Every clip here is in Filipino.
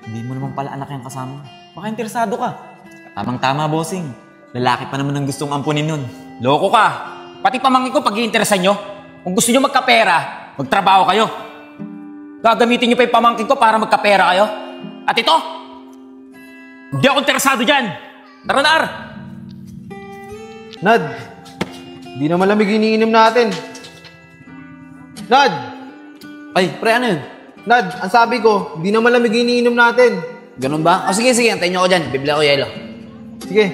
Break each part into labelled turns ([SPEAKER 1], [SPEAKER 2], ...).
[SPEAKER 1] Hindi mo naman pala anak yung kasama. Baka interesado ka. Tamang-tama, bossing. Lalaki pa naman ang gustong ampunin nun.
[SPEAKER 2] Loko ka. Pati pamangkin ko pag-iinteresan nyo. Kung gusto nyo magkapera, magtrabaho kayo. Gagamitin nyo pa yung pamangkin ko para magkapera kayo. At ito, hindi ako interesado dyan. Tara na, Ar.
[SPEAKER 3] Nad, di na malamig iniinom natin. Nad!
[SPEAKER 1] Ay, pre, ano yun?
[SPEAKER 3] Nad, ang sabi ko, di na malamig iniinom natin.
[SPEAKER 4] Ganun ba? O sige, antayin nyo ako dyan. Bibili ako yelo.
[SPEAKER 3] Sige.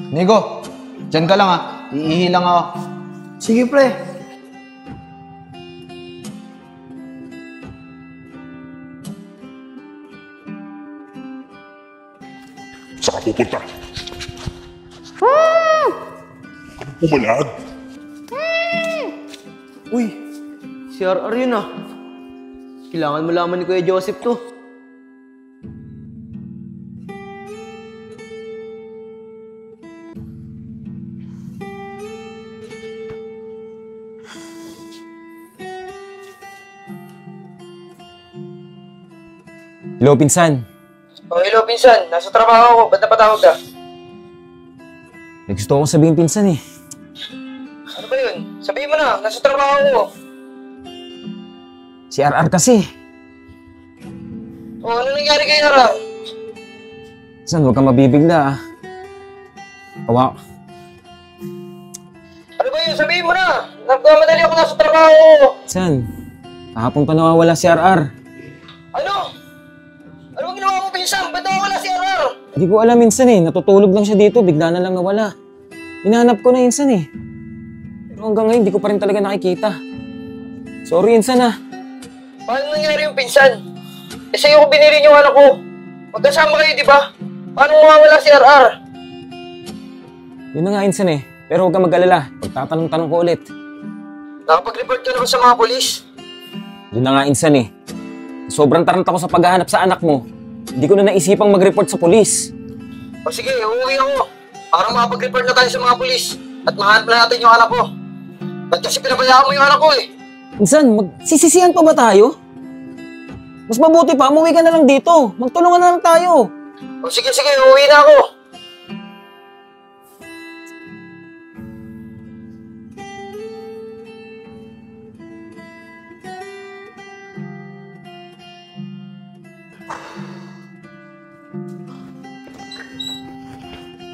[SPEAKER 3] Nigo, dyan ka lang ha. Iihi lang ako.
[SPEAKER 5] Sige, pre.
[SPEAKER 6] Saan ka pupunta? Ano pumalag?
[SPEAKER 5] Uy, si RR yun ah. Kailangan malaman ni Kuya Joseph to.
[SPEAKER 1] Hello, pinsan.
[SPEAKER 5] Oh, hello, pinsan. Nasa trabaho ko. Ba't napatawag ka?
[SPEAKER 1] May gusto akong sabihin, pinsan eh.
[SPEAKER 5] Ano ba yun? Sabihin mo na. Nasa trabaho ko.
[SPEAKER 1] Si RR kasi.
[SPEAKER 5] Oh, ano nangyari kay RR?
[SPEAKER 1] Pinsan, huwag kang mabibigla ah. Kawa.
[SPEAKER 5] Ano ba yun? Sabihin mo na. Nagmamadali ako nasa trabaho.
[SPEAKER 1] Pinsan, kahapon pa nawawala si RR.
[SPEAKER 5] Ano? Ano ang ginawa mo, pinsan? Ba't nawawala si RR?
[SPEAKER 1] Hindi ko alam minsan eh. Natutulog lang siya dito. Bigla na lang nawala. Hinahanap ko na minsan eh. Pero hanggang ngayon, hindi ko pa rin talaga nakikita. Sorry minsan ah.
[SPEAKER 5] Paano nangyari yung pinsan? Eh sa'yo ko binili yung anak ko. Magkasama kayo, di ba? Paano mawawala si RR?
[SPEAKER 1] Yun na nga minsan eh. Pero huwag kang mag-alala. Pagtatanong-tanong ko ulit.
[SPEAKER 5] Nakapag-report ka naman sa mga polis.
[SPEAKER 1] Yun na nga minsan eh. Sobrang taranta ko sa paghahanap sa anak mo. Hindi ko na naisipang mag-report sa polis.
[SPEAKER 5] O sige, uuwi ako. Para makapag-report na tayo sa mga polis. At mahanap na natin yung anak ko. Ba't kasi pinabayaan mo yung anak ko eh?
[SPEAKER 1] Minsan, magsisisihan pa ba tayo? Mas mabuti pa, umuwi ka na lang dito. Magtulungan na lang tayo.
[SPEAKER 5] O sige, uuwi na ako.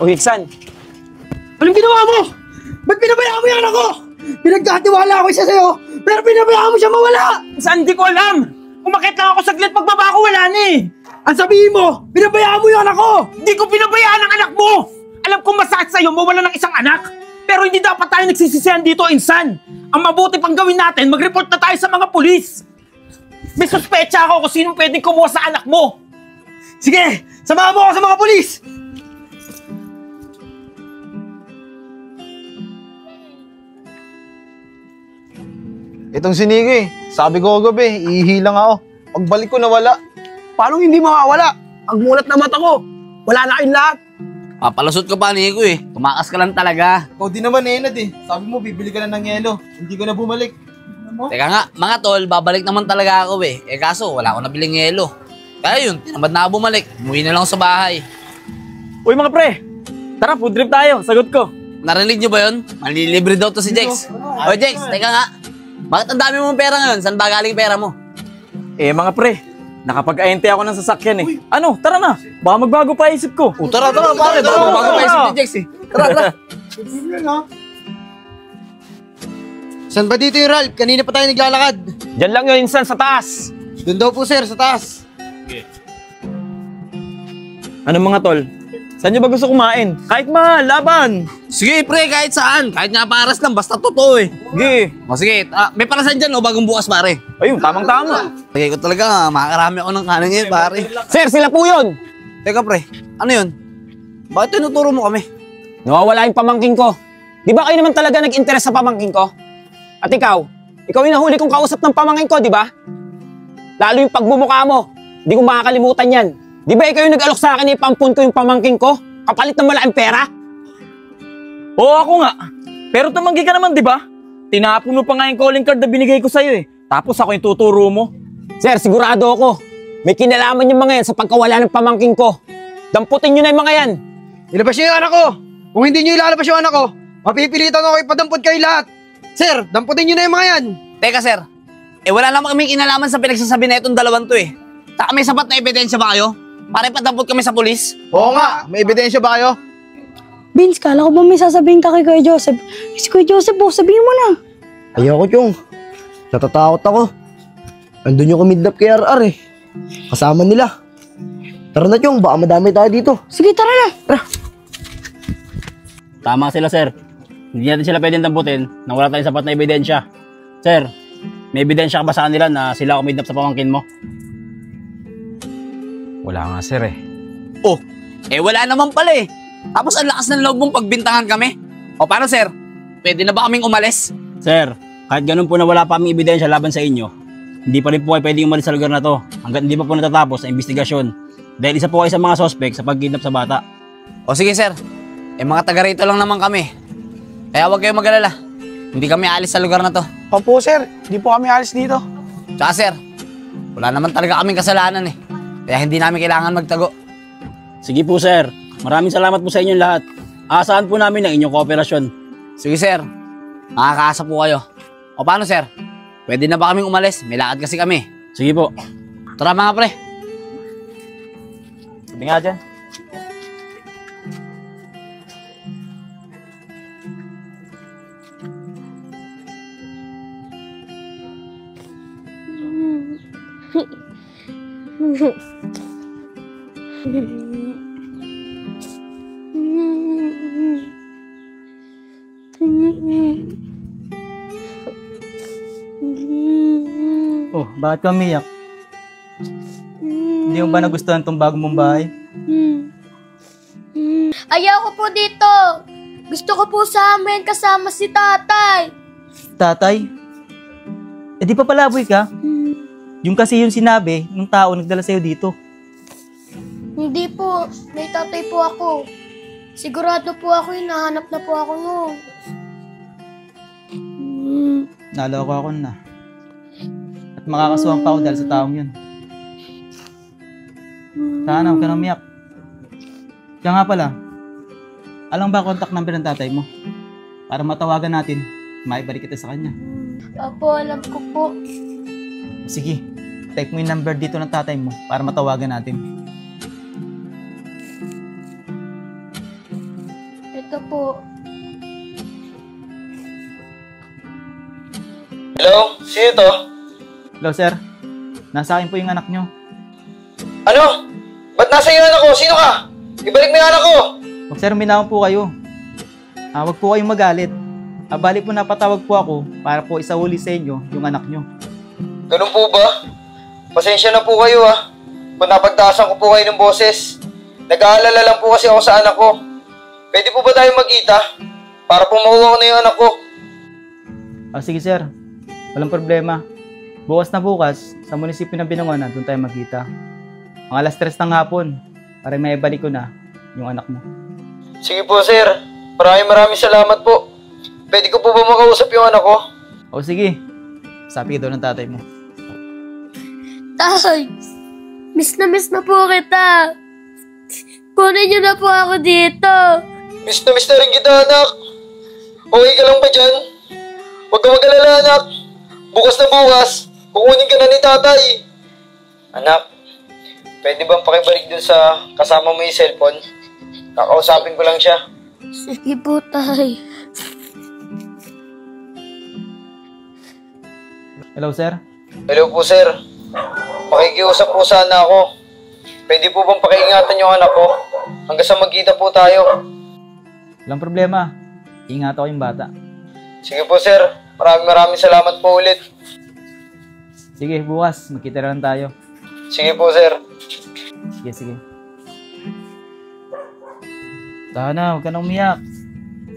[SPEAKER 1] O Hiksan,
[SPEAKER 5] Anong ginawa mo? Ba't pinabayaan mo yung anak ko? Pinagkatiwala ako isa sa'yo, pero pinabayaan mo siya mawala!
[SPEAKER 2] Saan? Di ko alam. Umakit lang ako saglit pagbaba ko, wala na eh.
[SPEAKER 5] Ang sabihin mo, pinabayaan mo yung anak ko!
[SPEAKER 2] Di ko pinabayaan ang anak mo. Alam kong masakit sa'yo mawala ng isang anak. Pero hindi dapat tayo nagsisisihan dito, insan. Ang mabuti pang gawin natin, mag-report na tayo sa mga pulis. May suspecha ako kung sino pwedeng kumuha sa anak mo.
[SPEAKER 5] Sige, samahan mo ako sa mga pulis!
[SPEAKER 3] Itong si Nigo eh. Sabi ko kagabi, iihi lang ako. Pagbalik ko nawala.
[SPEAKER 5] Paano hindi mawawala? Ang mulat na mata ko, wala na kayong lahat.
[SPEAKER 4] Papalusot ka pa, Nico eh. Tumakas ka lang talaga.
[SPEAKER 3] Ikaw din naman Enad eh. Sabi mo, bibili ka na ng yelo. Hindi ko na bumalik.
[SPEAKER 4] Teka nga, mga tol, babalik naman talaga ako eh. Eh kaso, wala akong nabiling yelo. Kaya yun, tinamad na ako bumalik. Umuwi na lang ako sa bahay.
[SPEAKER 2] Uy mga pre, tara food trip tayo, sagot ko.
[SPEAKER 4] Narinig nyo ba yun? Malilibre daw to si Jex. O Jex, teka nga. Bakit ang dami mong pera ngayon? Saan ba galing pera mo?
[SPEAKER 2] Eh mga pre, nakapag-ayente ako ng sasakyan eh. Ano, tara na, baka magbago pa isip ko.
[SPEAKER 4] O tara, pare. Bago pa isip ni Jex eh. Tara.
[SPEAKER 5] Saan ba dito yung Ralph? Kanina pa tayo naglalakad.
[SPEAKER 2] Diyan lang yun, insan, sa taas.
[SPEAKER 5] Doon daw po sir, sa taas.
[SPEAKER 2] Ano mga tol? Saan nyo ba gusto kumain? Kahit mahal, laban.
[SPEAKER 4] Sige pre, kahit saan. Kahit nga paras lang, basta totoo eh.
[SPEAKER 2] Sige.
[SPEAKER 4] O sige, may parasan dyan o bagong bukas pare.
[SPEAKER 2] Ayun, tamang-tama.
[SPEAKER 4] Lagay ko talaga, makakarami ako ng kanin ngayon pare.
[SPEAKER 1] Sir, sila po yun!
[SPEAKER 4] Teka pre, ano yun? Bakit tinuturo mo kami?
[SPEAKER 1] Nawawala yung pamangking ko. Di ba kayo naman talaga nag-interest sa pamangking ko? At ikaw yung nahuli kong kausap ng pamangking ko, di ba? Lalo yung pagmumukha mo. Di ko makakalimutan yan. Di ba ikaw yung nag-alok sa akin na ipampun ko yung pamangking ko? Kapalit ng malaking pera?
[SPEAKER 2] Oo, ako nga. Pero tumanggi ka naman, di ba? Tinapon mo pa nga yung calling card na binigay ko sa'yo eh. Tapos ako yung tuturo mo.
[SPEAKER 1] Sir, sigurado ako. May kinalaman yung mga yan sa pagkawala ng pamangkin ko. Damputin nyo na yung mga yan.
[SPEAKER 5] Ilabas niyo yung anak ko! Kung hindi niyo ilalabas yung anak ko, mapipilitan ako ipadampot kayo lahat! Sir, damputin niyo na yung mga yan!
[SPEAKER 4] Teka sir, wala naman kami kinalaman sa pinagsasabi na itong dalawang to eh. Saka may sapat na ebidensya ba kayo? Para ipadampot kami sa pulis?
[SPEAKER 3] Oo nga, may ebidensya ba kayo?
[SPEAKER 7] Vince, kala ko ba may sasabihin ka kay Kuya Joseph? Si Kuya Joseph, sabihin mo na.
[SPEAKER 8] Ayoko, Chong. Natatakot ako. Andun yung kumidnap kay RR eh. Kasama nila. Tara na, Chong. Baka madami tayo dito.
[SPEAKER 7] Sige, tara na.
[SPEAKER 2] Tama sila, sir. Hindi natin sila pwedeng damputin nang wala tayong sapat na ebidensya. Sir, may ebidensya ka ba sa kanila na sila kumidnap sa pamangkin mo?
[SPEAKER 1] Wala nga, sir eh.
[SPEAKER 4] Oh, wala naman pala eh. Tapos ang lakas ng loob mong pagbintangan kami. O paano sir? Pwede na ba kaming umalis?
[SPEAKER 2] Sir, kahit ganun po na wala pa aming ebidensya laban sa inyo, hindi pa rin po kayo pwedeng umalis sa lugar na to hanggat hindi pa po natatapos ang investigasyon. Dahil isa po kayo sa mga suspect sa pagkidnap sa bata.
[SPEAKER 4] O sige sir, mga taga rito lang naman kami. Kaya huwag kayong mag-alala. Hindi kami alis sa lugar na to.
[SPEAKER 3] Opo sir, di po kami alis dito.
[SPEAKER 4] Tsaka sir, wala naman talaga kaming kasalanan eh. Kaya hindi namin kailangan magtago.
[SPEAKER 2] Sige po sir, maraming salamat po sa inyong lahat. Asahan po namin ang inyong kooperasyon.
[SPEAKER 4] Sige sir, makakaasa po kayo. O paano sir? Pwede na ba kaming umalis? May lakad kasi kami.
[SPEAKER 2] Sige po.
[SPEAKER 4] Tara mga pre.
[SPEAKER 2] Sabi nga dyan.
[SPEAKER 9] Oh, bakit ka umiyak? Hindi mo ba nagustuhan tong bago mong bahay?
[SPEAKER 7] Ayaw ko po dito. Gusto ko po sa amin kasama si tatay.
[SPEAKER 9] Tatay? Di pa palaboy ka? Yung kasi yung sinabi ng tao nagdala sa'yo dito.
[SPEAKER 7] Hindi po. May tatay po ako. Sigurado po ako, hinahanap na po ako noon.
[SPEAKER 9] Naloko ako na. At makakasuhan pa ako dahil sa taong yun. Sana huwag ka na umiyak. Kaya nga pala, alam ba contact number ng tatay mo? Para matawagan natin, maibalik kita sa kanya.
[SPEAKER 7] Opo, alam ko po.
[SPEAKER 9] Sige, type mo yung number dito ng tatay mo para matawagan natin.
[SPEAKER 7] Ito po.
[SPEAKER 5] Hello? Sino to?
[SPEAKER 9] Hello sir, nasa akin po yung anak nyo.
[SPEAKER 5] Ano? Ba't nasa iyo anak ko? Sino ka? Ibalik mo yung anak ko!
[SPEAKER 9] Huwag sir, minahon po kayo. Huwag po kayong magalit. Bali po napatawag po ako para po isauli sa inyo yung anak nyo.
[SPEAKER 5] Ganun po ba? Pasensya na po kayo kung napagtaasan ko po kayo ng boses. Nag-aalala lang po kasi ako sa anak ko. Pwede po ba tayo magkita? Para po makuha ko na yung anak ko.
[SPEAKER 9] Sige sir, walang problema. Bukas na bukas, sa munisipyo ng Binangonan, doon tayo magkita. Mga alas 3 ng hapon, para may balik ko na yung anak mo.
[SPEAKER 5] Sige po sir, maraming salamat po. Pwede ko po ba makausap yung anak ko?
[SPEAKER 9] Sige, sabi ka daw ng tatay mo.
[SPEAKER 7] Tay, miss na po kita. Kunin niyo na po ako dito.
[SPEAKER 5] Miss na rin kita anak. Okay ka lang ba dyan? Huwag ka mag-alala anak. Bukas na bukas, kukunin ka na ni tatay. Anak, pwede bang pakibalik dun sa kasama mo yung cellphone? Kakausapin ko lang siya.
[SPEAKER 7] Sige po, tay.
[SPEAKER 9] Hello sir?
[SPEAKER 5] Hello po sir. Makikiusap po sana ako. Pwede po bang pakiingatan yung anak ko? Hanggang sa magkita po tayo.
[SPEAKER 9] Walang problema. Ingat ako yung bata.
[SPEAKER 5] Sige po sir. Maraming salamat po ulit.
[SPEAKER 9] Sige, bukas. Magkita na lang tayo.
[SPEAKER 5] Sige po sir.
[SPEAKER 9] Sige. Sana, huwag ka nang umiyak.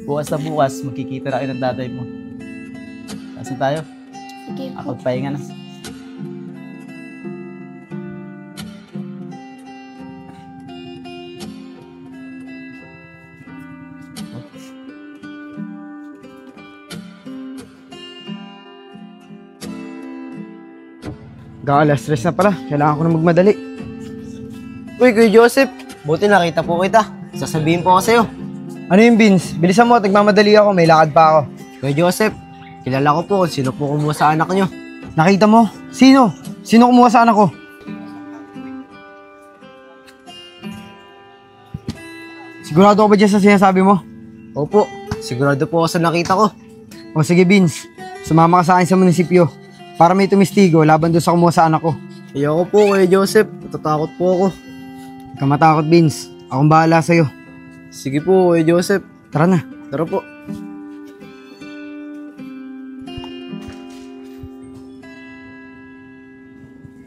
[SPEAKER 9] Bukas na bukas, magkikita na kayo ng tatay mo. Saan tayo?
[SPEAKER 7] Sige po.
[SPEAKER 9] Pagpahinga na.
[SPEAKER 8] Alas stress na pala. Kailangan ko na magmadali. Uy, Kuya Joseph. Buti nakita po kita. Sasabihin po ako sa'yo. Ano yung Vince? Bilisan mo, nagmamadali ako. May lakad pa ako. Kuya Joseph, kilala ko po kung sino po kumuha sa anak nyo. Nakita mo? Sino? Sino kumuha sa anak ko? Sigurado ka ba dyan sa sinasabi mo? Opo, sigurado po ako sa nakita ko. O sige Vince, sumama ka sa akin sa munisipyo para may tumistigo laban doon sa kumuha sa anak ko. Ayoko po Kuya Joseph, natatakot po ako. Huwag ka matakot Vince, akong bahala sa'yo. Sige po Kuya Joseph. Tara na. Tara po.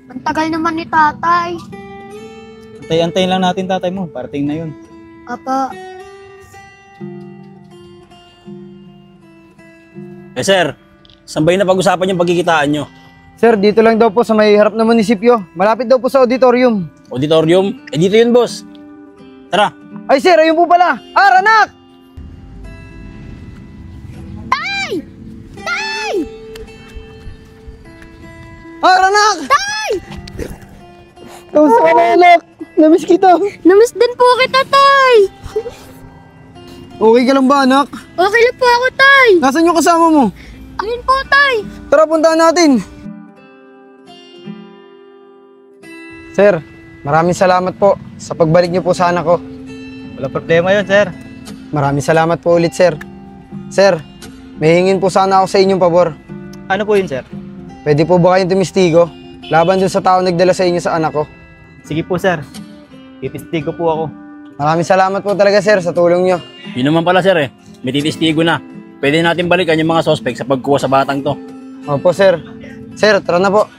[SPEAKER 7] Ang tagal naman ni tatay.
[SPEAKER 9] Antay-antayin lang natin tatay mo. Parating na yun.
[SPEAKER 7] Apa,
[SPEAKER 10] Eh sir, saan ba yung napag-usapan yung pagkikitaan nyo?
[SPEAKER 8] Sir, dito lang daw po sa may harap na munisipyo. Malapit daw po sa auditorium.
[SPEAKER 10] Auditorium? Eh dito yun boss. Tara.
[SPEAKER 8] Ay sir, ayun po pala. Anak!
[SPEAKER 7] Tay! Tay!
[SPEAKER 8] Anak! Tay! Kamusta ka na anak? Namiss kita.
[SPEAKER 7] Namiss din po kita, tay!
[SPEAKER 8] Okay ka lang ba anak?
[SPEAKER 7] Okay lang po ako, tay!
[SPEAKER 8] Nasaan yung kasama mo?
[SPEAKER 7] Ayun po, tay!
[SPEAKER 8] Tara, puntahan natin. Sir, maraming salamat po sa pagbalik niyo po sa anak ko.
[SPEAKER 9] Wala problema yun, sir.
[SPEAKER 8] Maraming salamat po ulit, sir. Sir, may hingin po sana ako sa inyong pabor.
[SPEAKER 9] Ano po yun, sir?
[SPEAKER 8] Pwede po ba kayong tumistigo? Laban dun sa tao nagdala sa inyo sa anak ko.
[SPEAKER 9] Sige po, sir. Titistigo po ako.
[SPEAKER 8] Maraming salamat po talaga, sir, sa tulong nyo.
[SPEAKER 10] Yun naman pala sir eh. May titistigo na. Pwede natin balikan yung mga suspect sa pagkuha sa batang to.
[SPEAKER 8] Opo, sir. Sir, tara na po.